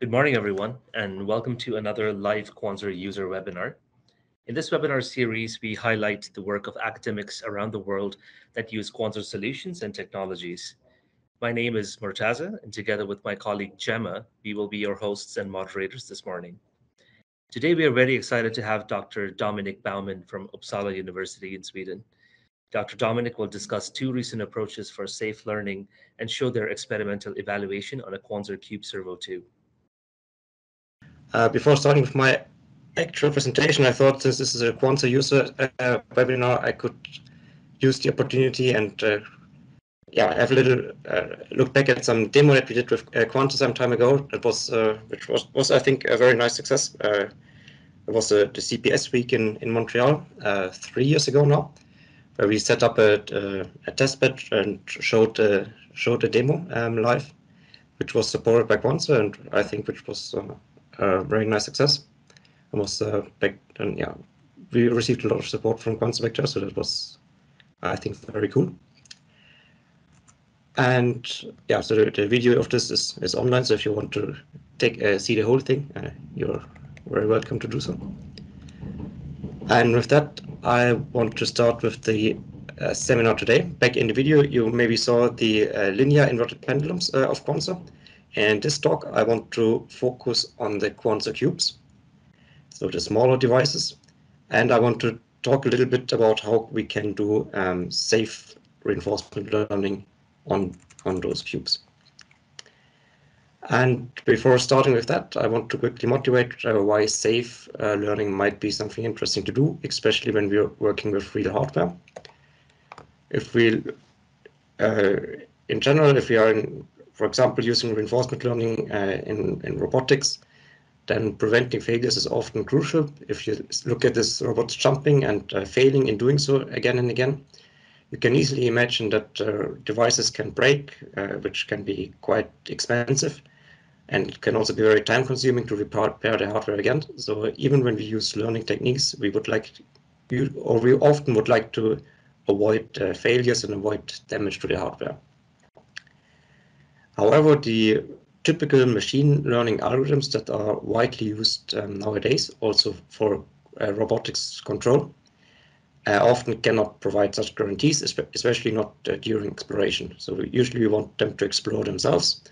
Good morning, everyone, and welcome to another live Quanser user webinar. In this webinar series, we highlight the work of academics around the world that use Quanser solutions and technologies. My name is Murtaza, and together with my colleague Gemma, we will be your hosts and moderators this morning. Today, we are very excited to have Dr. Dominik Baumann from Uppsala University in Sweden. Dr. Dominik will discuss two recent approaches for safe learning and show their experimental evaluation on a Quanser QUBE Servo 2. Before starting with my actual presentation, I thought since this is a Quanser user webinar, I could use the opportunity and have a little look back at some demo that we did with Quanser some time ago. That was which was I think a very nice success. It was the CPS week in Montreal 3 years ago now, where we set up a test bed and showed a demo live, which was supported by Quanser, and I think which was a very nice success. It was back then, we received a lot of support from Quanser back there, so that was, I think, very cool. And so the video of this is online, so if you want to see the whole thing, you're very welcome to do so. And with that, I want to start with the seminar today. Back in the video, you maybe saw the linear inverted pendulums of Quanser. And this talk, I want to focus on the Quanser QUBEs, so the smaller devices. And I want to talk a little bit about how we can do safe reinforcement learning on those QUBEs. And before starting with that, I want to quickly motivate why safe learning might be something interesting to do, especially when we're working with real hardware. If we, in general, if we are, for example, using reinforcement learning in robotics, then preventing failures is often crucial. If you look at this robots jumping and failing in doing so again and again, you can easily imagine that devices can break, which can be quite expensive, and can also be very time consuming to repair the hardware again. So even when we use learning techniques, we often would like to avoid failures and avoid damage to the hardware. However, the typical machine learning algorithms that are widely used nowadays, also for robotics control, often cannot provide such guarantees, especially not during exploration. So usually we want them to explore themselves,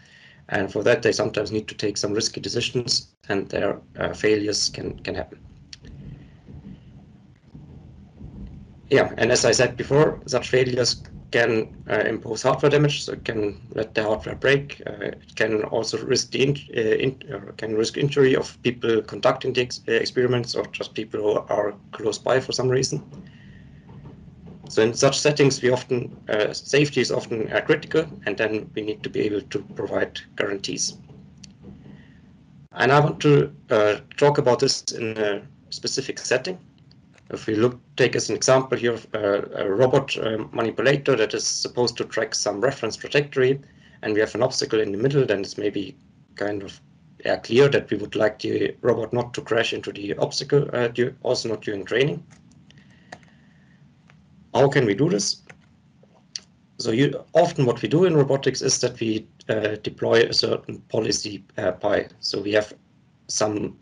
and for that they sometimes need to take some risky decisions, and their failures can happen. And as I said before, such failures can impose hardware damage, so it can let the hardware break. It can also risk risk injury of people conducting the experiments, or just people who are close by for some reason. So in such settings, we often safety is often critical, and then we need to be able to provide guarantees. And I want to talk about this in a specific setting. If we take as an example here a robot manipulator that is supposed to track some reference trajectory, and we have an obstacle in the middle, then it's maybe kind of clear that we would like the robot not to crash into the obstacle, also not during training. How can we do this? So often what we do in robotics is that we deploy a certain policy pi. So we have some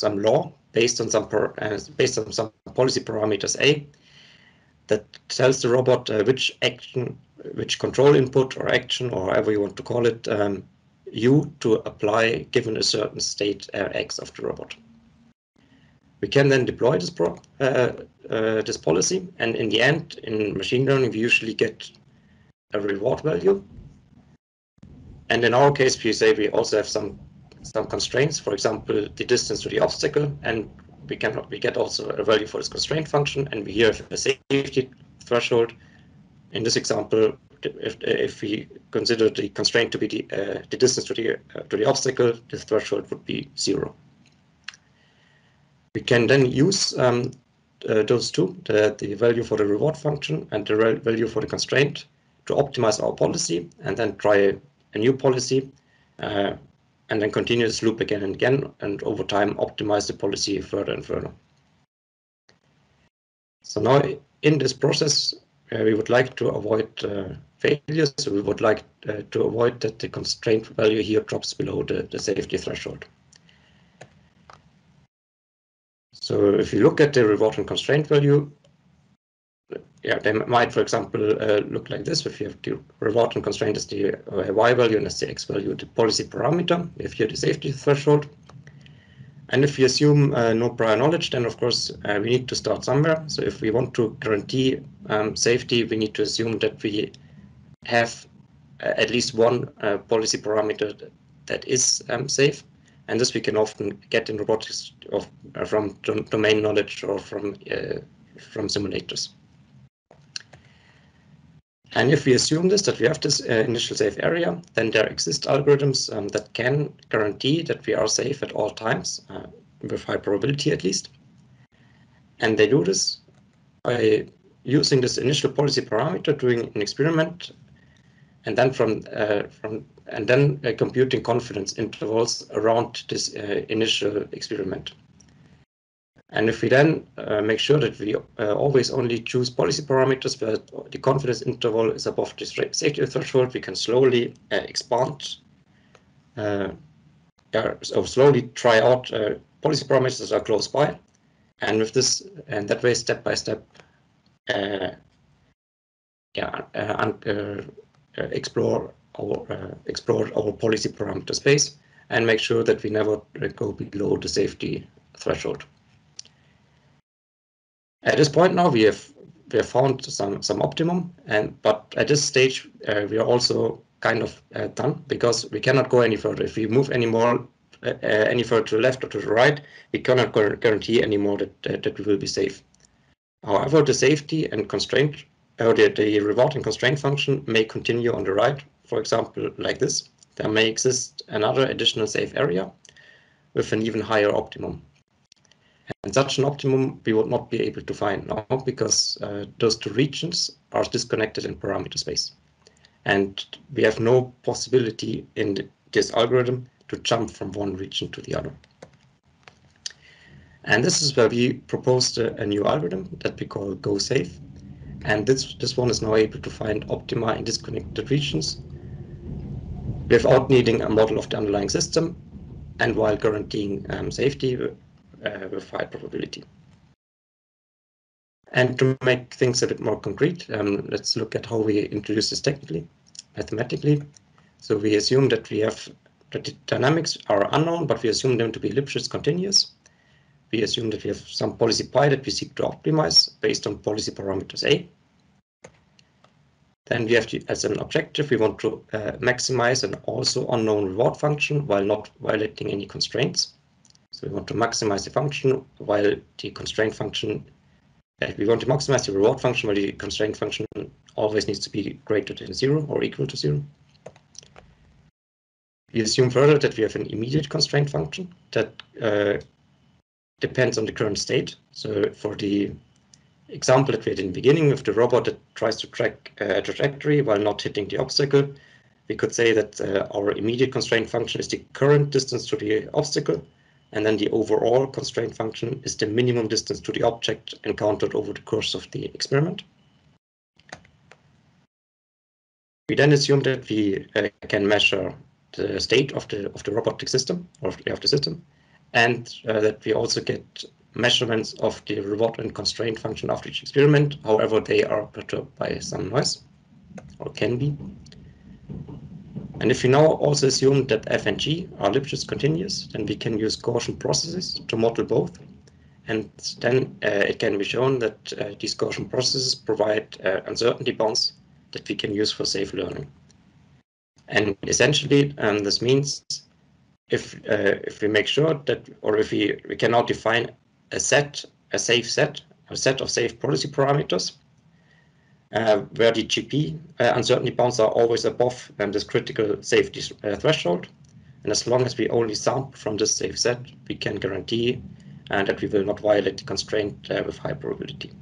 law based on some policy parameters A that tells the robot which control input or action, or however you want to call it, U to apply given a certain state X of the robot. We can then deploy this policy, and in the end, in machine learning, we usually get a reward value. And in our case, we say we also have some constraints, for example, the distance to the obstacle, and we get also a value for this constraint function, and we here have a safety threshold. In this example, if we consider the constraint to be the distance to the obstacle, the threshold would be 0. We can then use those two, the value for the reward function and the value for the constraint, to optimize our policy, and then try a new policy, and then continue this loop again and again, and over time optimize the policy further and further. So now in this process, we would like to avoid failure, so we would like to avoid that the constraint value here drops below the safety threshold. So if you look at the reward and constraint value, yeah, they might, for example, look like this. If you have the reward and constraint as the y value and as the x value, the policy parameter, if you have the safety threshold. And if we assume no prior knowledge, then of course we need to start somewhere. So if we want to guarantee safety, we need to assume that we have at least one policy parameter that is safe. And this we can often get in robotics from domain knowledge or from simulators. And if we assume this, that we have this initial safe area, then there exist algorithms that can guarantee that we are safe at all times, with high probability at least. And they do this by using this initial policy parameter, doing an experiment, and then computing confidence intervals around this initial experiment. And if we then make sure that we always only choose policy parameters where the confidence interval is above the safety threshold, we can slowly expand, so slowly try out policy parameters that are close by, and with this, and that way, step by step, explore our policy parameter space and make sure that we never go below the safety threshold. At this point now, we have found some optimum, but at this stage we are also kind of done, because we cannot go any further. If we move any further to the left or to the right, we cannot guarantee anymore that we will be safe. However, the safety and constraint, or the reward and constraint function may continue on the right. For example, like this, there may exist another additional safe area with an even higher optimum. And such an optimum we would not be able to find now, because those two regions are disconnected in parameter space. And we have no possibility in this algorithm to jump from one region to the other. And this is where we proposed a new algorithm that we call GoSafe. And this one is now able to find optima in disconnected regions without needing a model of the underlying system, and while guaranteeing safety with high probability. And to make things a bit more concrete, let's look at how we introduce this technically, mathematically. So we assume that the dynamics are unknown, but we assume them to be Lipschitz continuous. We assume that we have some policy pi that we seek to optimize based on policy parameters A. Then we have as an objective, we want to maximize an also unknown reward function while not violating any constraints. So we want to maximize the function while the constraint function, we want to maximize the reward function while the constraint function always needs to be greater than 0 or equal to 0. We assume further that we have an immediate constraint function that depends on the current state. So for the example that we had in the beginning of the robot that tries to track a trajectory while not hitting the obstacle, we could say that our immediate constraint function is the current distance to the obstacle, and then the overall constraint function is the minimum distance to the object encountered over the course of the experiment. We then assume that we can measure the state of the robotic system, or of the system, and that we also get measurements of the reward and constraint function after each experiment, however they are perturbed by some noise, or can be. And if we now also assume that f and g are Lipschitz continuous, then we can use Gaussian processes to model both. And then it can be shown that these Gaussian processes provide uncertainty bounds that we can use for safe learning. And essentially, this means if we make sure that, or if we can now define a set of safe policy parameters, where the GP uncertainty bounds are always above this critical safety threshold. And as long as we only sample from this safe set, we can guarantee that we will not violate the constraint with high probability.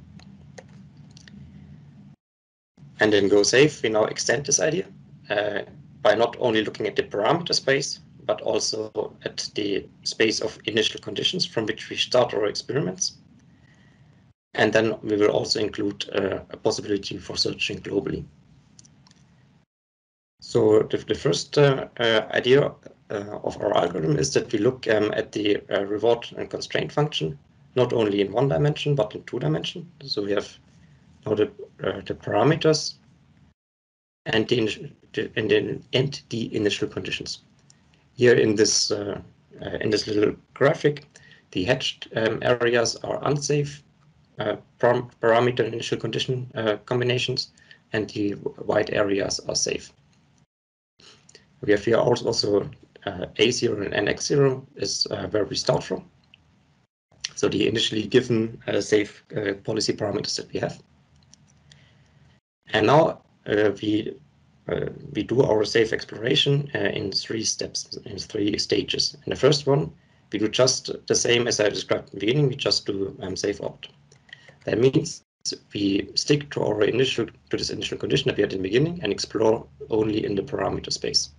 And in GoSafe, we now extend this idea by not only looking at the parameter space, but also at the space of initial conditions from which we start our experiments. And then we will also include a possibility for searching globally. So the first idea of our algorithm is that we look at the reward and constraint function, not only in one dimension, but in 2 dimensions. So we have now the parameters and the initial conditions. Here in this little graphic, the hatched areas are unsafe parameter and initial condition combinations, and the white areas are safe. We have here also A0 and NX0 is where we start from. So the initially given safe policy parameters that we have. And now we do our safe exploration in 3 steps, in 3 stages. In the first one, we do just the same as I described in the beginning. We just do safe opt. That means we stick to this initial condition that we had in the beginning and explore only in the parameter space.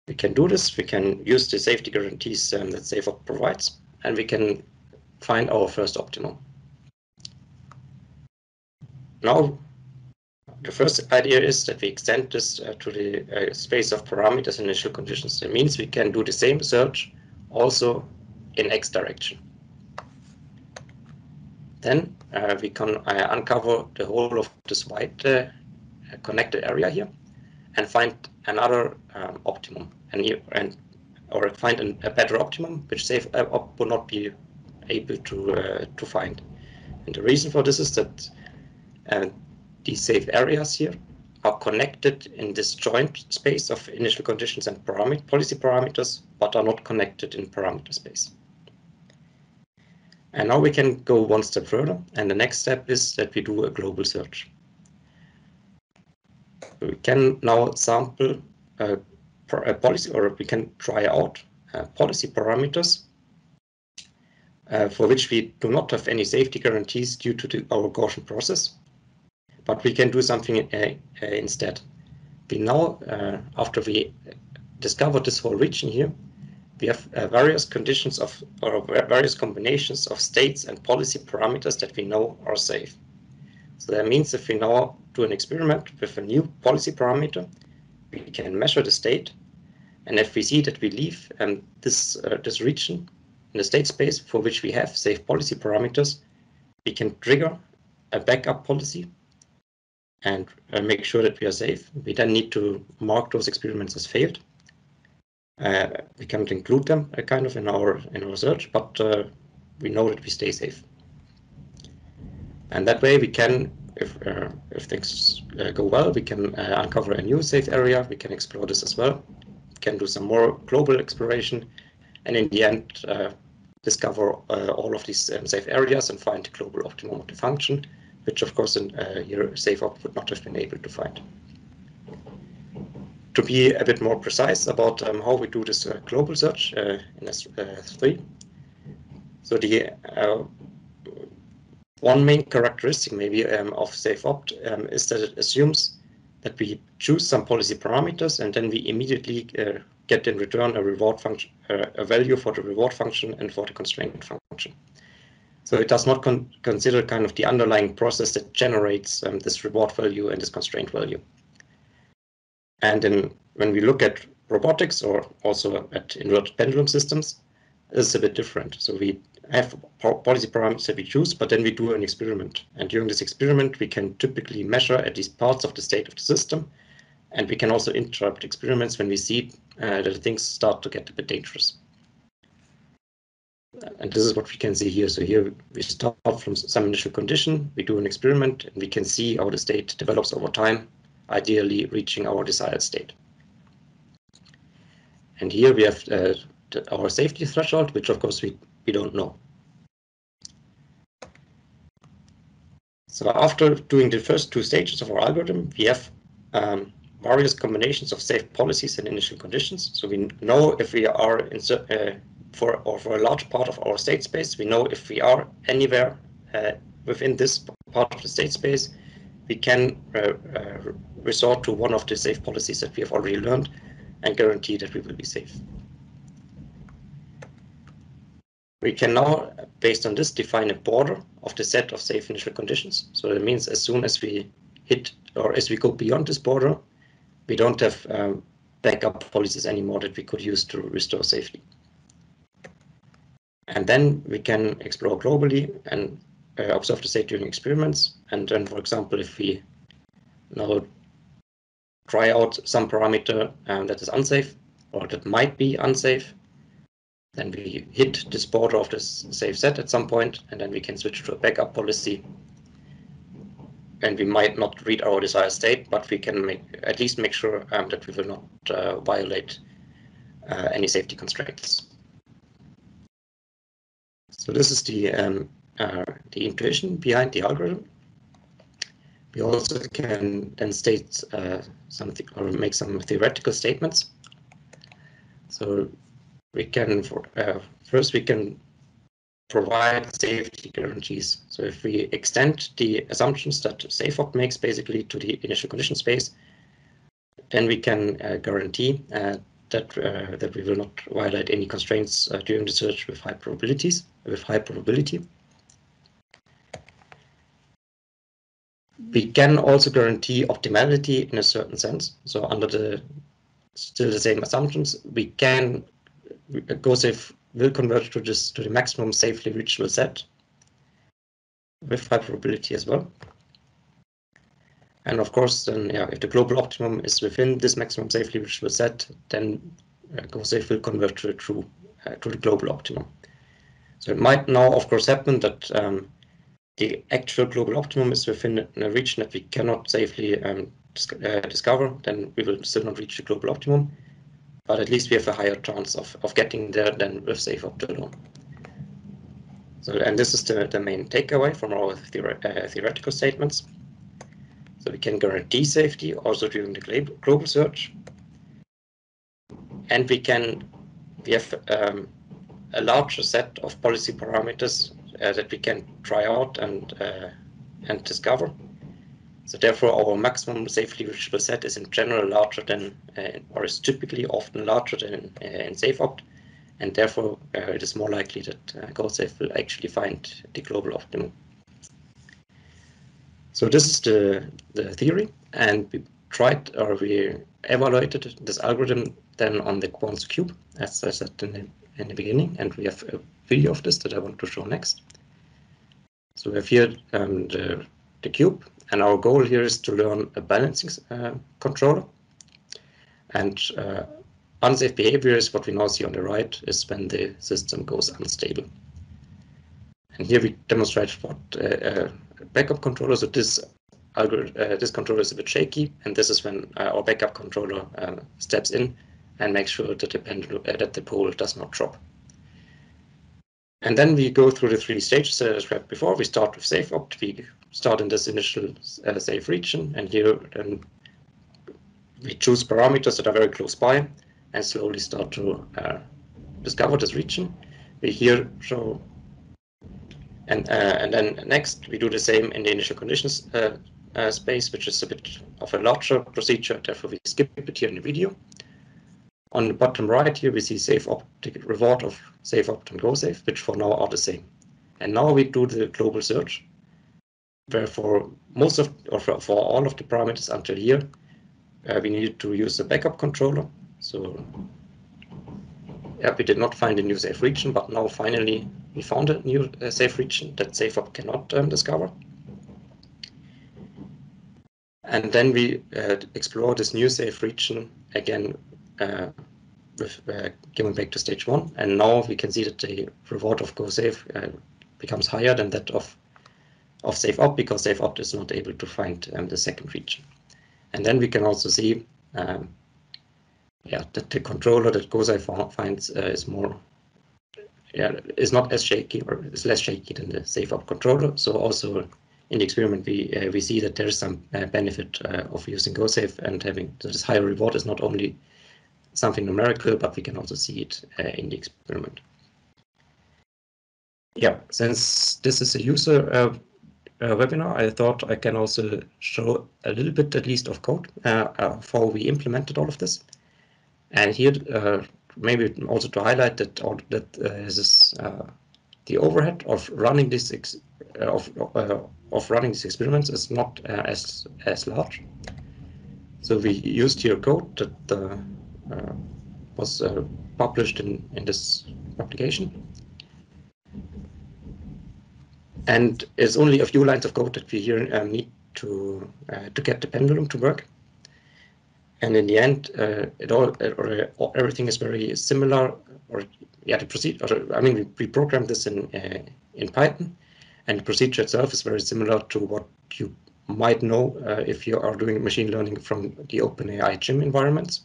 We can do this. We can use the safety guarantees that SafeOpt provides, and we can find our first optimum. Now, the first idea is that we extend this to the space of parameters and initial conditions. It means we can do the same search also in X direction. Then we can uncover the whole of this white connected area here and find another optimum, or find a better optimum which SafeOpt would not be able to find. And the reason for this is that these safe areas here are connected in this joint space of initial conditions and policy parameters, but are not connected in parameter space. And now we can go one step further, and the next step is that we do a global search. We can now sample a policy, or we can try out policy parameters for which we do not have any safety guarantees due to our Gaussian process, but we can do something instead. We now, after we discovered this whole region here, we have various conditions or various combinations of states and policy parameters that we know are safe. So that means if we now do an experiment with a new policy parameter, we can measure the state, and if we see that we leave this region in the state space for which we have safe policy parameters, we can trigger a backup policy and make sure that we are safe. We then need to mark those experiments as failed. We cannot include them kind of in our search, but we know that we stay safe. And that way we can, if things go well, we can uncover a new safe area. We can explore this as well. We can do some more global exploration, and in the end discover all of these safe areas and find the global optimum of the function, which of course here SafeOpt would not have been able to find. To be a bit more precise about how we do this global search in S3. So the one main characteristic maybe of SafeOpt is that it assumes that we choose some policy parameters and then we immediately get in return a reward function, a value for the reward function and for the constraint function. So it does not consider kind of the underlying process that generates this reward value and this constraint value. And when we look at robotics or also at inverted pendulum systems, it's a bit different. So we have policy parameters that we choose, but then we do an experiment. And during this experiment, we can typically measure at least parts of the state of the system. And we can also interrupt experiments when we see that things start to get a bit dangerous. And this is what we can see here. So here we start from some initial condition, we do an experiment, and we can see how the state develops over time, ideally reaching our desired state. And here we have our safety threshold, which of course we don't know. So after doing the first 2 stages of our algorithm, we have various combinations of safe policies and initial conditions. So we know if we are for a large part of our state space, we know if we are anywhere within this part of the state space, we can resort to one of the safe policies that we have already learned and guarantee that we will be safe. We can now, based on this, define a border of the set of safe initial conditions. So that means as soon as we hit, or as we go beyond this border, we don't have backup policies anymore that we could use to restore safety. And then we can explore globally and observe the state during experiments. And then, for example, if we now try out some parameter that is unsafe or that might be unsafe, then we hit this border of this safe set at some point, and then we can switch to a backup policy. And we might not read our desired state, but we can at least make sure that we will not violate any safety constraints. So this is the intuition behind the algorithm. We also can then state something or make some theoretical statements. So we can first we can provide safety guarantees. So if we extend the assumptions that SafeOpt makes basically to the initial condition space, then we can guarantee that we will not violate any constraints during the search with high probability. We can also guarantee optimality in a certain sense. So under still the same assumptions, we can GoSafe will converge to the maximum safely reachable set with high probability as well. And of course, then if the global optimum is within this maximum safely reachable set, then GoSafe will converge to the global optimum. So it might now, of course, happen that the actual global optimum is within a region that we cannot safely discover, then we will still not reach the global optimum. But at least we have a higher chance of getting there than with SafeOpt alone. So, and this is the main takeaway from our theoretical statements. So we can guarantee safety also during the global search. And we have a larger set of policy parameters that we can try out and discover. So therefore, our maximum safely reachable set is in general larger than, or is typically often larger than in SafeOpt, and therefore it is more likely that GoSafe will actually find the global optimum. So this is the theory, and we evaluated this algorithm then on the Quanser QUBE, as I said in the beginning, and we have a video of this that I want to show next. So we have here the cube, and our goal here is to learn a balancing controller. And unsafe behavior is what we now see on the right, is when the system goes unstable. And here we demonstrate what backup controller. So this controller is a bit shaky, and this is when our backup controller steps in and makes sure that the pole does not drop. And then we go through the 3 stages that I described before. We start with SafeOpt. We start in this initial safe region, and here then we choose parameters that are very close by and slowly start to discover this region. We here show, and then next we do the same in the initial conditions space, which is a bit of a larger procedure. Therefore, we skip it here in the video. On the bottom right here, we see SafeOpt, the reward of SafeOpt and GoSafe, which for now are the same. And now we do the global search, where for all of the parameters until here, we needed to use a backup controller. So yeah, we did not find a new safe region, but now finally we found a new safe region that SafeOpt cannot discover. And then we explore this new safe region again with going back to stage 1, and now we can see that the reward of GoSafe becomes higher than that of SafeOpt, because SafeOpt is not able to find the second region. And then we can also see that the controller that GoSafe finds is not as shaky, or is less shaky than the SafeOpt controller. So also in the experiment we see that there is some benefit of using GoSafe, and having this higher reward is not only something numerical, but we can also see it in the experiment. Yeah, since this is a user webinar, I thought I can also show a little bit, at least, of code of how we implemented all of this. And here, maybe also to highlight that the overhead of running this running these experiments is not as large. So we used here code that was published in this publication. And it's only a few lines of code that we here need to get the pendulum to work. And in the end, everything is very similar. Or yeah, the procedure. I mean, we programmed this in Python, and the procedure itself is very similar to what you might know if you are doing machine learning from the OpenAI gym environments.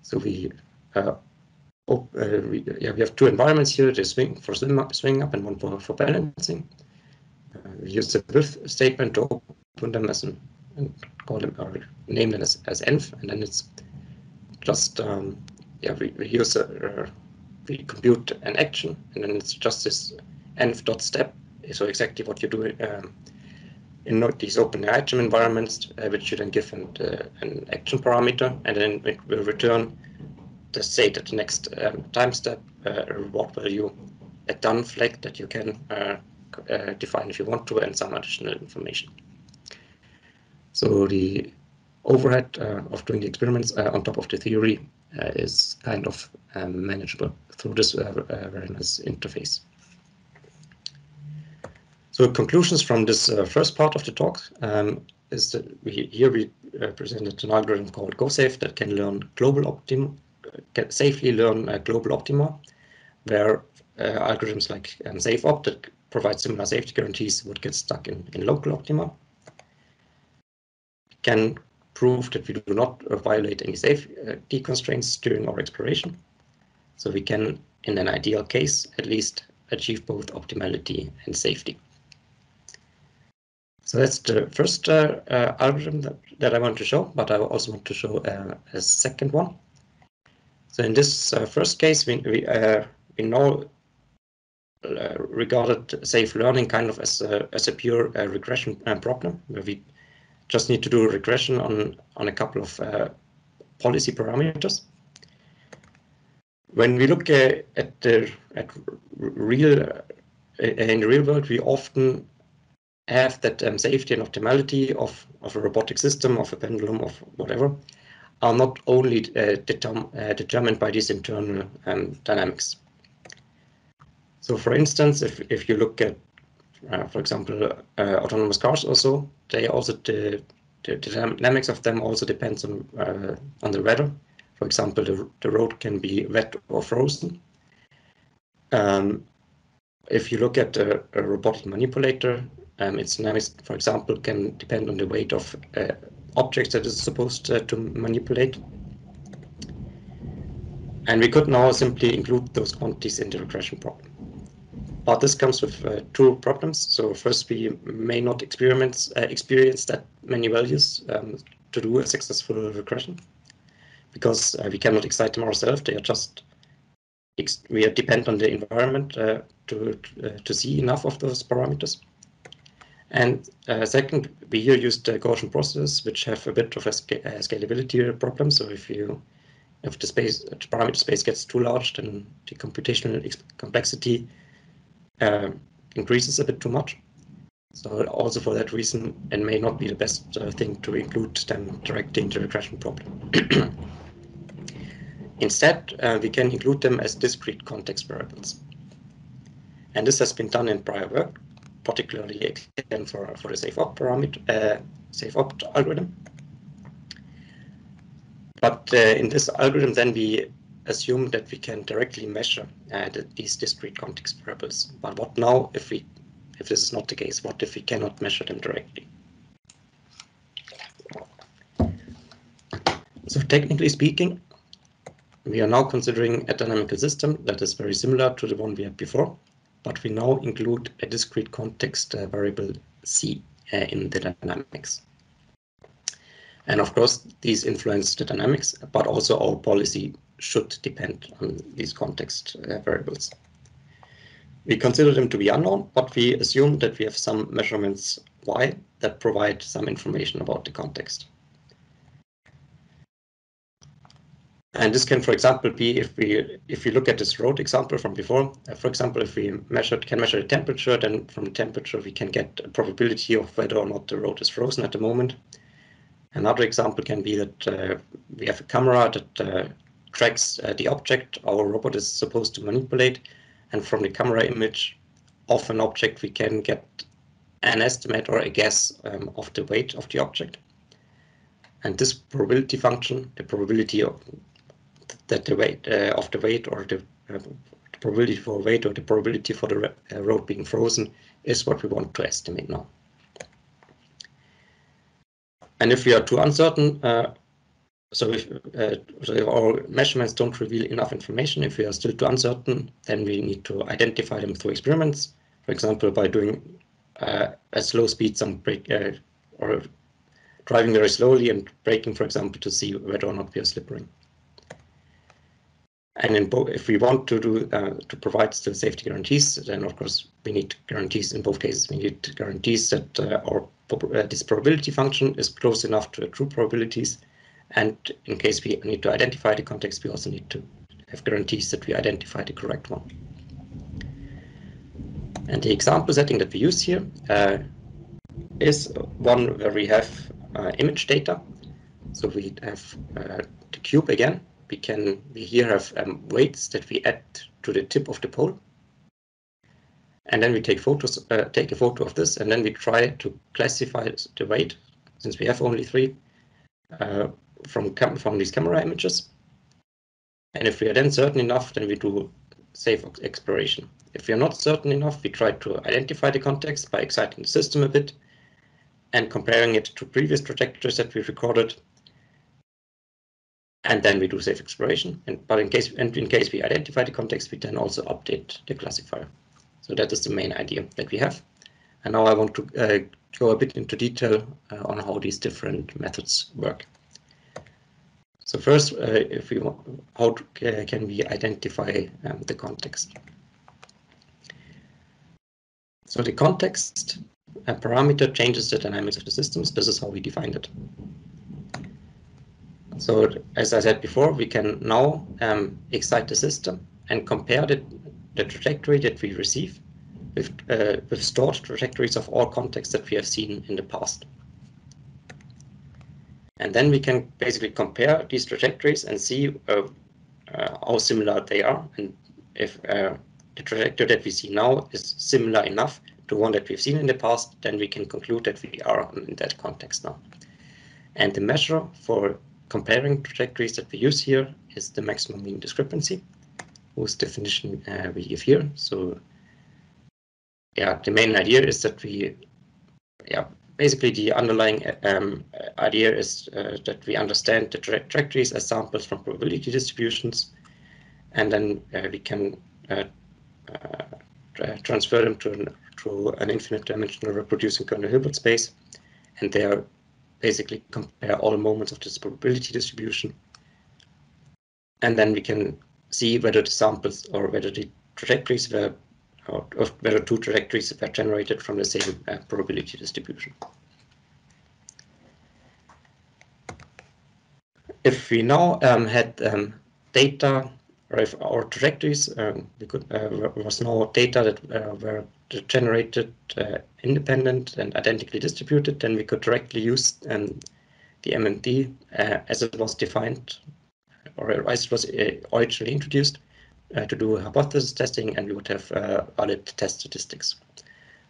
So we have two environments here: the swing for swing up and one for balancing. We use the with statement to open them as and call them or name them as env, and then it's just we use we compute an action, and then it's just this env.step. So exactly what you do in these OpenAI gym environments, which you then give an action parameter, and then it will return the state at the next time step, a reward value, a done flag that you can define if you want to, and some additional information. So the overhead of doing the experiments on top of the theory is kind of manageable through this very nice interface. So conclusions from this first part of the talk is that we presented an algorithm called GoSafe that can learn can safely learn global optima, where algorithms like SafeOpt that provide similar safety guarantees would get stuck in local optima. Can prove that we do not violate any safety constraints during our exploration. So we can, in an ideal case, at least achieve both optimality and safety. So that's the first algorithm that I want to show, but I also want to show a second one. So in this first case, we now regarded safe learning kind of as a pure regression problem, where we just need to do a regression on a couple of policy parameters. When we look in the real world, we often have that safety and optimality of a robotic system, of a pendulum, of whatever, are not only determined by these internal dynamics. So for instance, if you look at, for example, autonomous cars also, they also, the dynamics of them also depends on the weather. For example, the road can be wet or frozen. If you look at a robotic manipulator, its dynamics, for example, can depend on the weight of objects that it's supposed to manipulate. And we could now simply include those quantities in the regression problem. But this comes with two problems. So first, we may not experience that many values to do a successful regression, because we cannot excite them ourselves. They are just, we are dependent on the environment to see enough of those parameters. And second, we here used Gaussian processes, which have a bit of a scalability problem. So if the parameter space gets too large, then the computational complexity increases a bit too much. So also for that reason, it may not be the best thing to include them directly in the regression problem. Instead, we can include them as discrete context variables. And this has been done in prior work, particularly again for the SafeOpt algorithm. But in this algorithm, then we assume that we can directly measure these discrete context variables. But what now if this is not the case? What if we cannot measure them directly? So technically speaking, we are now considering a dynamical system that is very similar to the one we had before, but we now include a discrete context variable C in the dynamics. And of course, these influence the dynamics, but also our policy should depend on these context variables. We consider them to be unknown, but we assume that we have some measurements Y that provide some information about the context. And this can, for example, be if we look at this road example from before. For example, if we can measure the temperature, then from the temperature we can get a probability of whether or not the road is frozen at the moment. Another example can be that we have a camera that tracks the object our robot is supposed to manipulate, and from the camera image of an object we can get an estimate or a guess of the weight of the object. And this probability function, the probability of that the weight of the weight, or the probability for weight, or the probability for the road being frozen, is what we want to estimate now. And if we are too uncertain, so if our measurements don't reveal enough information, if we are still too uncertain, then we need to identify them through experiments. For example, by doing at slow speed some brake, or driving very slowly and braking, for example, to see whether or not we are slippering. And if we want to do to provide still safety guarantees, then of course we need guarantees in both cases. We need guarantees that this probability function is close enough to true probabilities, and in case we need to identify the context, we also need to have guarantees that we identify the correct one. And the example setting that we use here is one where we have image data. So we have the cube again. We here have weights that we add to the tip of the pole, and then we take photos, take a photo of this, and then we try to classify the weight, since we have only 3, from these camera images. And if we are then certain enough, then we do safe exploration. If we are not certain enough, we try to identify the context by exciting the system a bit and comparing it to previous trajectories that we recorded. And then we do safe exploration. But in case we identify the context, we then also update the classifier. So that is the main idea that we have. And now I want to go a bit into detail on how these different methods work. So first, if we want, can we identify the context? So the context parameter changes the dynamics of the systems. This is how we defined it. So as I said before, we can now excite the system and compare the trajectory that we receive with stored trajectories of all contexts that we have seen in the past. And then we can basically compare these trajectories and see how similar they are. And if the trajectory that we see now is similar enough to one that we've seen in the past, then we can conclude that we are in that context now. And the measure for comparing trajectories that we use here is the maximum mean discrepancy, whose definition we give here. So yeah, the main idea is that basically the underlying idea is that we understand the trajectories as samples from probability distributions, and then we can transfer them to an infinite dimensional reproducing kernel Hilbert space, and there basically compare all moments of this probability distribution. And then we can see whether the samples, or whether the trajectories were, or whether 2 trajectories were generated from the same probability distribution. If we now had data, or if our trajectories was now data that were generated independent and identically distributed, then we could directly use the MMD as it was defined, or as it was originally introduced, to do hypothesis testing, and we would have valid test statistics.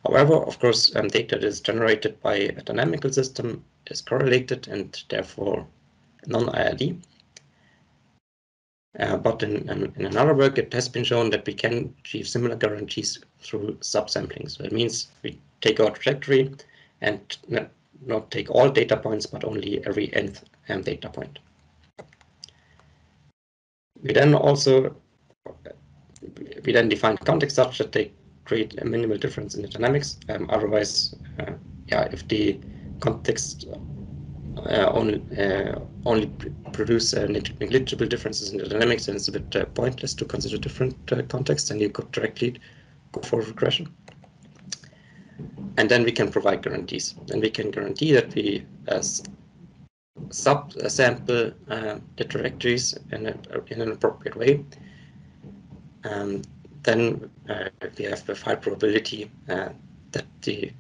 However, of course, data that is generated by a dynamical system is correlated and therefore non-IRD. But in another work, it has been shown that we can achieve similar guarantees through subsampling. So it means we take our trajectory and not take all data points, but only every nth data point. We then define context such that they create a minimal difference in the dynamics. Otherwise, if the context only produce negligible differences in the dynamics, then it's a bit pointless to consider different contexts, and you could directly go for regression. And then we can provide guarantees. Then we can guarantee that we subsample the trajectories in an appropriate way. Then we have a high probability that the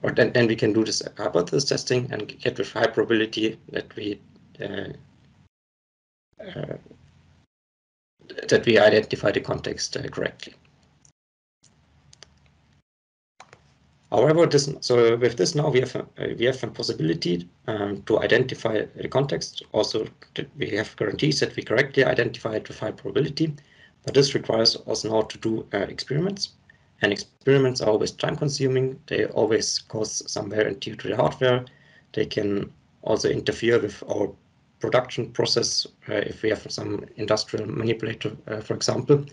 or then we can do this hypothesis testing and get with high probability that we identify the context correctly. However, with this now we have a possibility to identify the context. Also, we have guarantees that we correctly identify it with high probability, but this requires us now to do experiments. And experiments are always time-consuming. They always cause some wear and tear to the hardware. They can also interfere with our production process if we have some industrial manipulator, for example.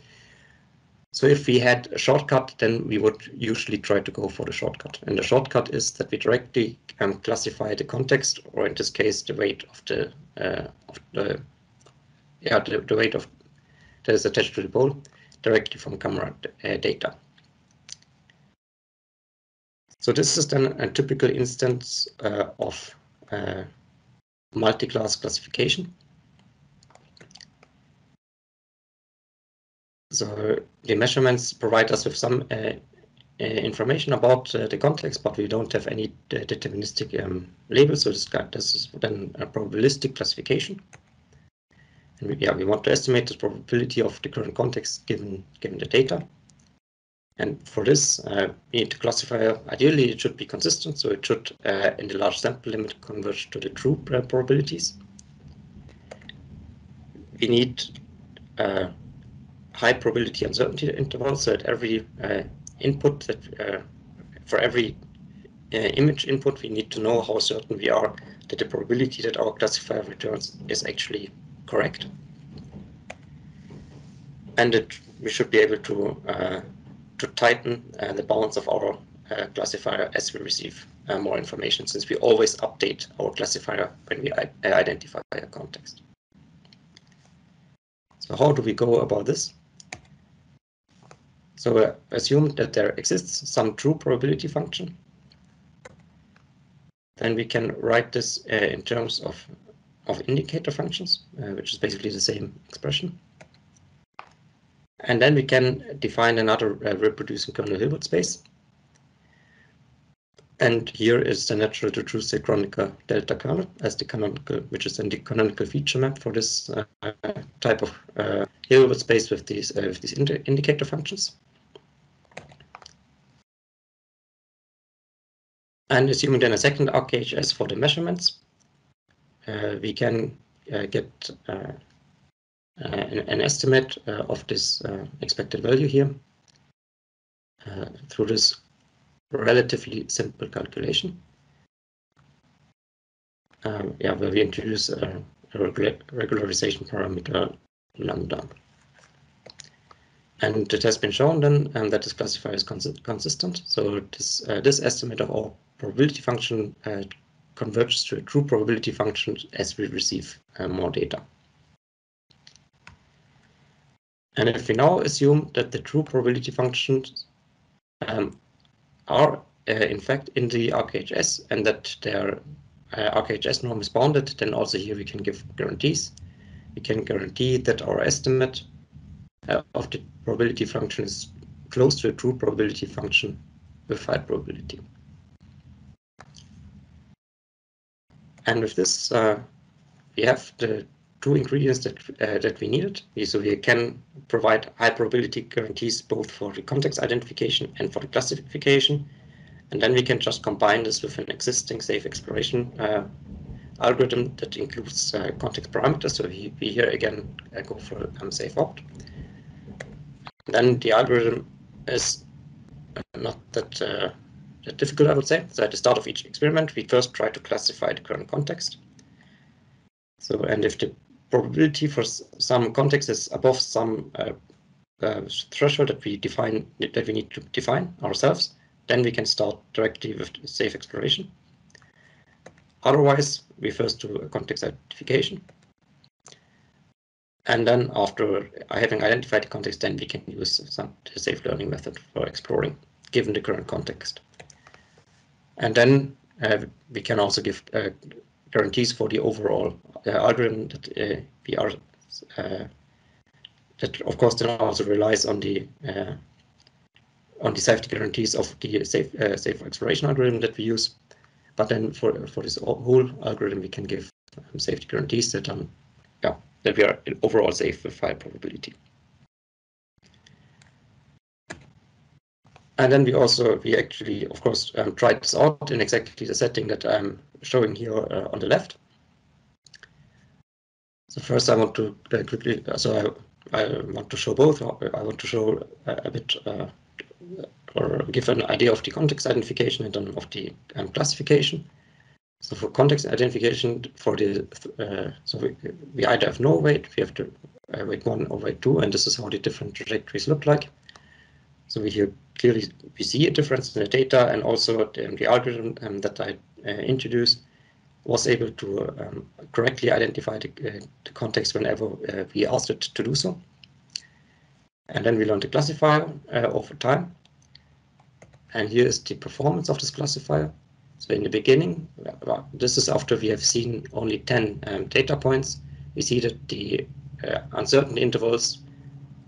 So if we had a shortcut, then we would usually try to go for the shortcut. And the shortcut is that we directly classify the context, or in this case, the weight of the weight of that is attached to the ball, directly from camera data. So this is then a typical instance of multi-class classification. So the measurements provide us with some information about the context, but we don't have any deterministic labels. So this is then a probabilistic classification. And we want to estimate the probability of the current context given the data. And for this, we need to classify. Ideally, it should be consistent, so it should, in the large sample limit, converge to the true probabilities. We need high probability uncertainty intervals, so that every input for every image input, we need to know how certain we are that the probability that our classifier returns is actually correct. And we should be able to tighten the bounds of our classifier as we receive more information, since we always update our classifier when we identify a context. So how do we go about this? So assume that there exists some true probability function. Then we can write this in terms of indicator functions, which is basically the same expression. And then we can define another reproducing kernel Hilbert space. And here is the natural to true synchronical delta kernel as the canonical, which is then the canonical feature map for this type of Hilbert space with these indicator functions. And assuming then a second RKHS for the measurements, we can get an estimate of this expected value here through this relatively simple calculation. Where we introduce a regularization parameter lambda. And it has been shown then that this classifier is consistent. So this estimate of our probability function converges to a true probability function as we receive more data. And if we now assume that the true probability functions are in fact in the RKHS and that their RKHS norm is bounded, then also here we can give guarantees. We can guarantee that our estimate of the probability function is close to a true probability function with high probability. And with this, we have the two ingredients that we needed. So we can provide high probability guarantees both for the context identification and for the classification. And then we can just combine this with an existing safe exploration algorithm that includes context parameters. So we here again go for safe opt. Then the algorithm is not that difficult, I would say. So at the start of each experiment, we first try to classify the current context. So, and if the probability for some context is above some threshold that we need to define ourselves, then we can start directly with safe exploration. Otherwise, we first do a context identification. And then after having identified the context, then we can use the safe learning method for exploring, given the current context. And then we can also give guarantees for the overall algorithm that that of course then also relies on the on the safety guarantees of the safe exploration algorithm that we use. But then for this whole algorithm, we can give safety guarantees that that we are overall safe with high probability. And then we actually, of course, tried this out in exactly the setting that I'm showing here on the left. So first I want to quickly, I want to show both. I want to show a bit or give an idea of the context identification and then of the classification. So for context identification, for the we either have no weight, we have the weight 1 or weight 2, and this is how the different trajectories look like. So we here clearly we see a difference in the data, and also the algorithm that I introduced was able to correctly identify the context whenever we asked it to do so. And then we learned the classifier over time. And here is the performance of this classifier. So in the beginning, this is after we have seen only 10 data points. We see that the uncertainty intervals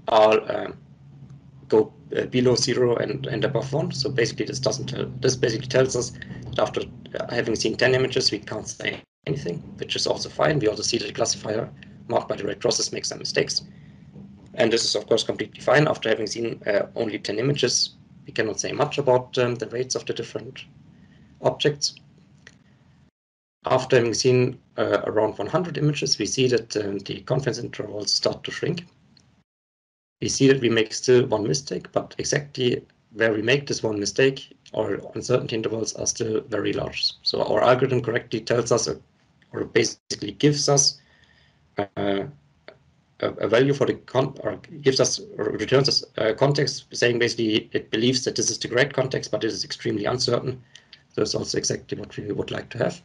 are go below 0 and above 1. So basically, this basically tells us that after having seen 10 images, we can't say anything, which is also fine. We also see that the classifier marked by the red crosses makes some mistakes. And this is, of course, completely fine. After having seen only 10 images, we cannot say much about the weights of the different objects. After having seen around 100 images, we see that the confidence intervals start to shrink. We see that we make still one mistake, but exactly where we make this one mistake, our uncertainty intervals are still very large. So our algorithm correctly tells us, or basically gives us a value for the or gives us or returns us context, saying basically it believes that this is the correct context, but it is extremely uncertain. So it's also exactly what we would like to have.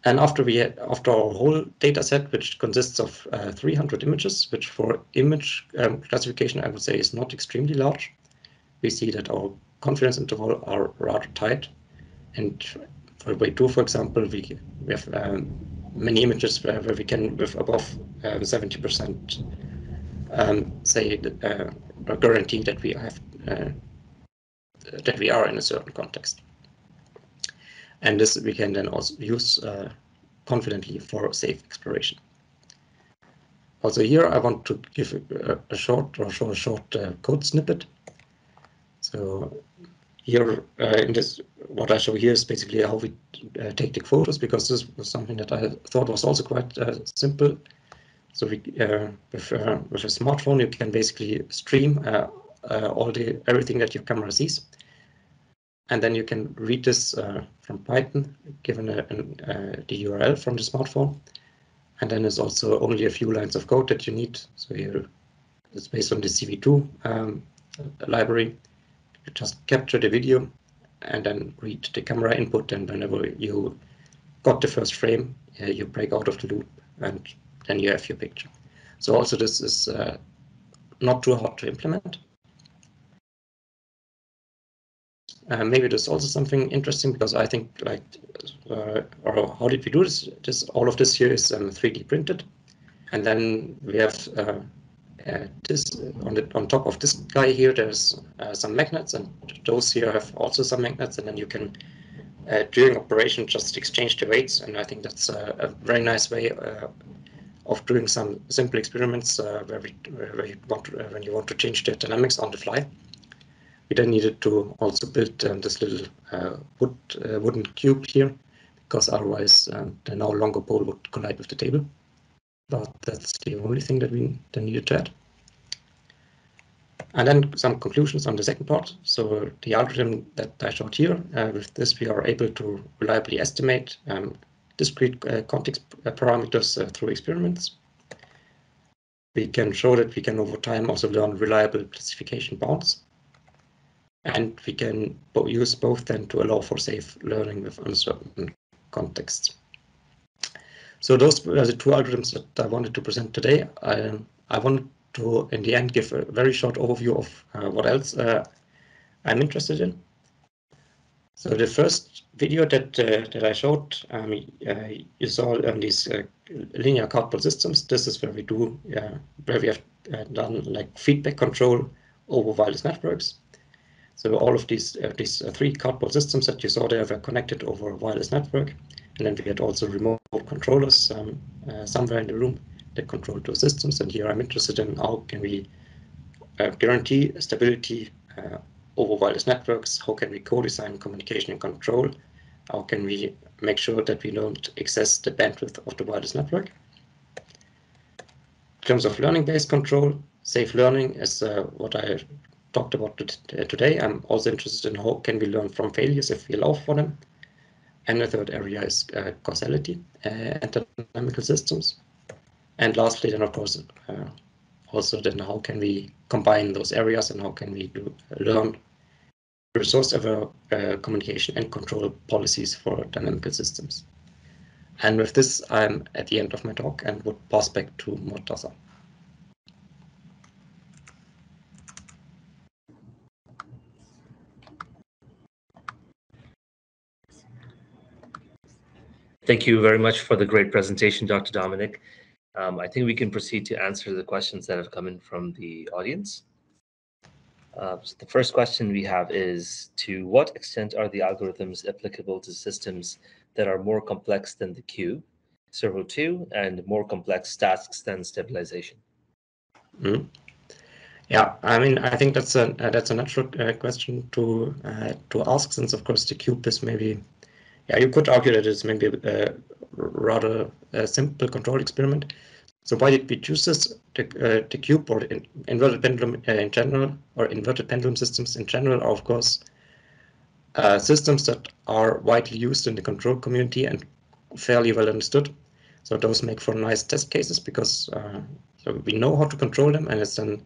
And after our whole data set, which consists of 300 images, which for image classification I would say is not extremely large, we see that our confidence interval are rather tight. And for weight 2, for example, we have many images where we can, with above 70%, say a guarantee that we have that we are in a certain context. And this we can then also use confidently for safe exploration. Also here I want to give a short code snippet. So here in this, what I show here is basically how we take the photos, because this was something that I thought was also quite simple. So we, with a smartphone, you can basically stream everything that your camera sees. And then you can read this from Python, given the URL from the smartphone. And then there's also only a few lines of code that you need. So here it's based on the CV2 library. You just capture the video and then read the camera input. And whenever you got the first frame, you break out of the loop, and then you have your picture. So also this is not too hard to implement. Maybe there's also something interesting, because I think or how did we do this? All of this here is 3D printed, and then we have this on top of this guy here. There's some magnets, and those here have also some magnets, and then you can during operation just exchange the weights. And I think that's a very nice way of doing some simple experiments when you want to change the dynamics on the fly. We then needed to also build this little wooden cube here, because otherwise the now longer pole would collide with the table. But that's the only thing that we then needed to add. And then some conclusions on the second part. So the algorithm that I showed here, with this we are able to reliably estimate discrete context parameters through experiments. We can show that we can over time also learn reliable classification bounds. And we can use both then to allow for safe learning with uncertain contexts. So those were the two algorithms that I wanted to present today. I wanted to, in the end, give a very short overview of what else I'm interested in. So the first video that I showed, you saw these linear coupled systems. This is where we do, where we have done like feedback control over wireless networks. So all of these three cardboard systems that you saw there were connected over a wireless network. And then we had also remote controllers somewhere in the room that control those systems. And here I'm interested in how can we guarantee stability over wireless networks? How can we co-design communication and control? How can we make sure that we don't excess the bandwidth of the wireless network? In terms of learning-based control, safe learning is what I talked about today. I'm also interested in how can we learn from failures if we allow for them. And the third area is causality and dynamical systems. And lastly, then of course, also then how can we combine those areas and how can we learn resource-aware communication and control policies for dynamical systems. And with this, I'm at the end of my talk and would pass back to Mortaza. Thank you very much for the great presentation, Dr. Dominik. I think we can proceed to answer the questions that have come in from the audience. So the first question we have is, to what extent are the algorithms applicable to systems that are more complex than the cube, Servo 2, and more complex tasks than stabilization? Mm. Yeah, I mean, I think that's a natural question to ask, since of course the cube is maybe, yeah, you could argue that it's maybe a rather simple control experiment. So why did we choose this? The cube or inverted pendulum in general, or inverted pendulum systems in general, are of course systems that are widely used in the control community and fairly well understood. So those make for nice test cases because so we know how to control them, and it's a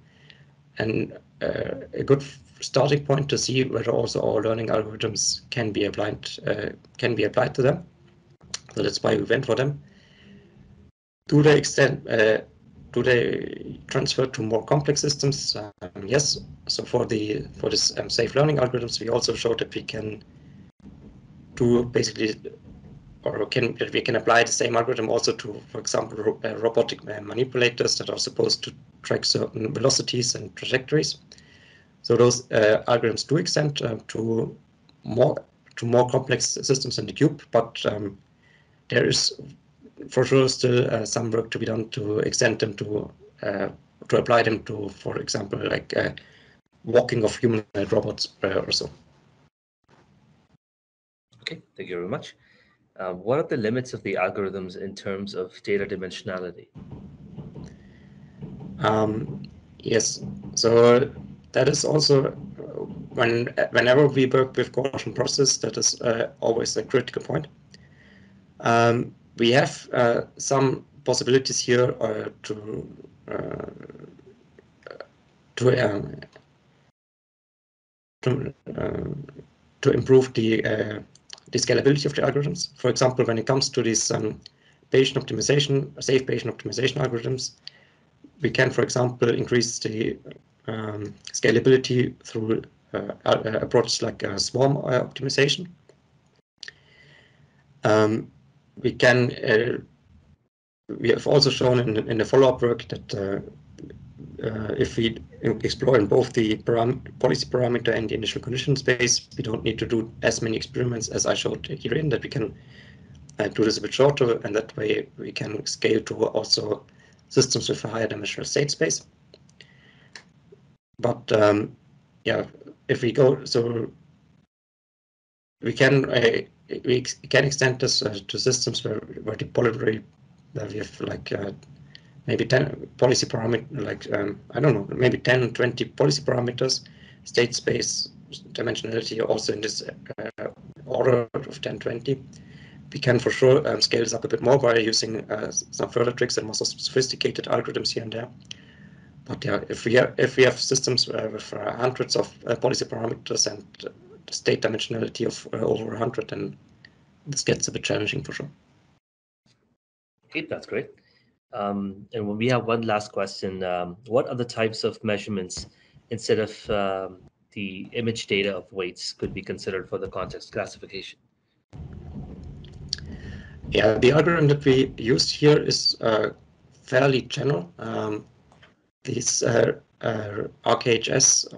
good starting point to see whether also our learning algorithms can be applied to them. So that's why we went for them. To the extent, do they transfer to more complex systems? Yes. So for this safe learning algorithms, we also showed that we can do basically, or we can apply the same algorithm also to, for example, robotic manipulators that are supposed to track certain velocities and trajectories. So those algorithms do extend to more complex systems in the cube, but there is for sure still some work to be done to extend them to apply them to, for example, like walking of humanoid robots or so. Okay, thank you very much. What are the limits of the algorithms in terms of data dimensionality? Yes, so that is also whenever we work with Gaussian process, that is always a critical point. We have some possibilities here to improve the scalability of the algorithms. For example, when it comes to this safe patient optimization algorithms, we can, for example, increase the scalability through approaches like swarm optimization. We have also shown in the follow-up work that if we explore in both the policy parameter and the initial condition space, we don't need to do as many experiments as I showed here, that we can do this a bit shorter, and that way we can scale to also systems with a higher dimensional state space. But yeah, if we go, so we can extend this to systems where the polymery, we have like maybe 10 policy parameter, like I don't know, maybe 10, 20 policy parameters, state space, dimensionality also in this order of 10, 20. We can for sure scale this up a bit more by using some further tricks and more sophisticated algorithms here and there. But yeah, if we have systems with hundreds of policy parameters and the state dimensionality of over 100, then this gets a bit challenging for sure. Okay, that's great. And when we have one last question, what other types of measurements instead of the image data of weights could be considered for the context classification? Yeah, the algorithm that we used here is fairly general. These RKHS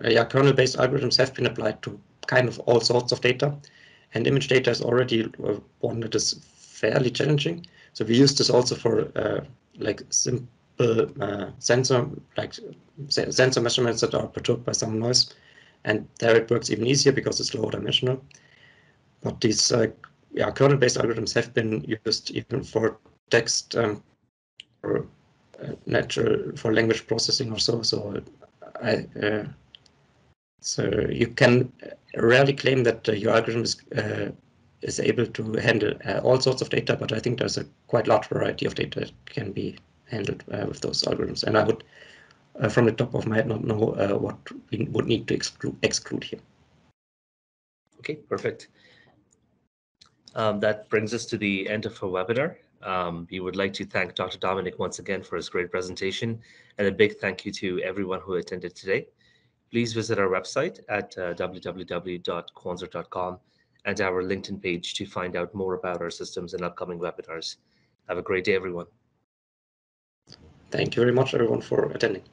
kernel-based algorithms have been applied to kind of all sorts of data, and image data is already one that is fairly challenging. So we use this also for like simple sensor measurements that are perturbed by some noise, and there it works even easier because it's low dimensional. But these kernel-based algorithms have been used even for text or natural for language processing or so. So you can rarely claim that your algorithm is able to handle all sorts of data, but I think there's a quite large variety of data that can be handled with those algorithms. And I would, from the top of my head, not know what we would need to exclude here. Okay, perfect. That brings us to the end of our webinar. We would like to thank Dr. Dominik once again for his great presentation, and a big thank you to everyone who attended today. Please visit our website at www.quanser.com and our LinkedIn page to find out more about our systems and upcoming webinars. Have a great day, everyone. Thank you very much, everyone, for attending.